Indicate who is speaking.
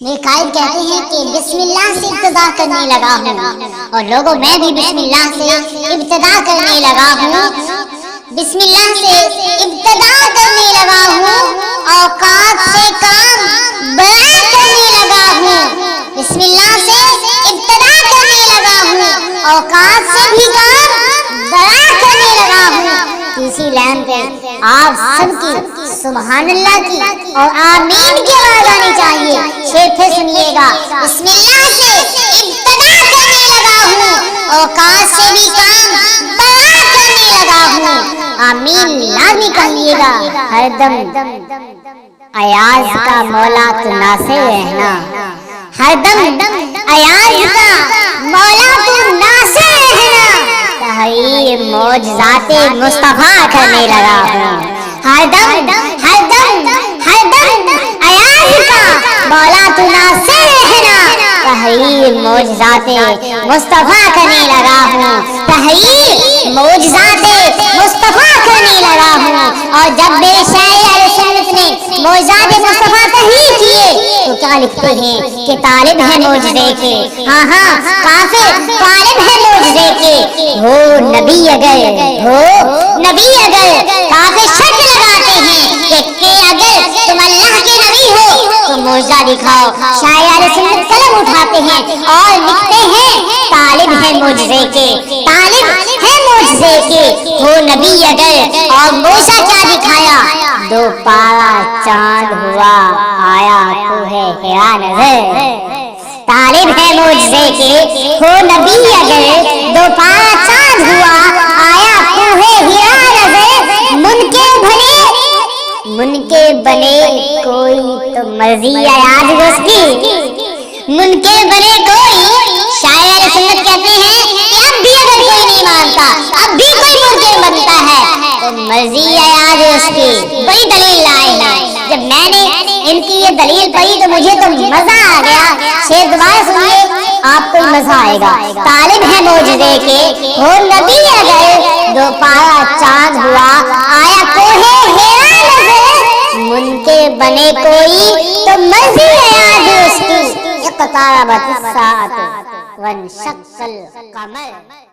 Speaker 1: میکائیل کہتے ہیں کہ بسم اللہ سے ابتدا کرنے لگا ہوں، اور لوگوں میں بھی بسم اللہ سے ابتدا کرنے لگا ہوں، بسم اللہ سے ابتدا کرنے لگا ہوں، اوقات سے کام بڑا کرنے لگا ہوں، بسم اللہ سے ابتدا کرنے لگا ہوں، اوقات سے بھی کام بڑا کرنے لگا ہوں۔ اسی لائن پہ آپ سب کی سبحان اللہ کی اور آمین کی آواز آنی چاہیے۔ شیر پھر سنیے گا، بسم اللہ سے ابتدا کرنے لگا ہوں، اوقات سے بھی کام بڑا کرنے لگا ہوں، آمین لازمی کہیے گا ہر دم۔ ایاز کا مولا تو ناصر رہنا، ہر دم ایاز کا مولا تو ناصر رہنا، تحریر معجزات مصطفیٰ کرنے لگا ہوں، ہر دم ہر دم ہر دم ایاز کا مولا تو ناصر رہنا، تحریر معجزات مصطفیٰ کرنے لگا ہوں، تحریر معجزات مصطفیٰ کرنے لگا ہوں۔ اور جب میرے شاعر اہل سنت نے معجزات مصطفیٰ تحریر کیے تو کیا لکھتے ہیں کہ طالب ہے معجزے کے، ہاں ہاں کافر طالب ہے معجزے کے، ہو نبی اگر کافر شرط لگاتے ہیں کہ اگر تم اللہ کے نبی ہو تو معجزہ دکھاؤ۔ شاعر اہل سنت قلم اٹھاتے ہیں اور لکھتے ہیں طالب ہے معجزے کے، طالب ہے معجزے کے، ہو نبی اگر، اور معجزہ کیا دکھایا؟ دو پارا چاند ہوا آیا تو ہے حرا نظر، طالب ہے معجزے کے، ہو نبی اگر، دو پارا چاند ہوا آیا تو ہے حرا نظر، من کے بنے کوئی تو مرضی ایاز اس کی، من کے بنے کوئی، شاعر اہل سنت کہتے ہیں کہ اب بھی اگر کوئی نہیں مانتا، اب بھی کوئی منکر بنتا ہے تو مرضی ایاز اس کی۔ بڑی دلیل لائے ہیں، جب میں نے ان کی یہ دلیل پڑھی تو مجھے تو مزہ آ گیا۔ شیر دوبارہ سنیے، آپ کو مزہ آئے گا۔ طالب ہے معجزے کے، ہو نبی اگر، دو پارا چاند ہوا آیا تو ہے حرا نظر، من کے بنے کوئی تو مرضی ایاز اس کی، اقتربت الساعۃ وانشق القمر۔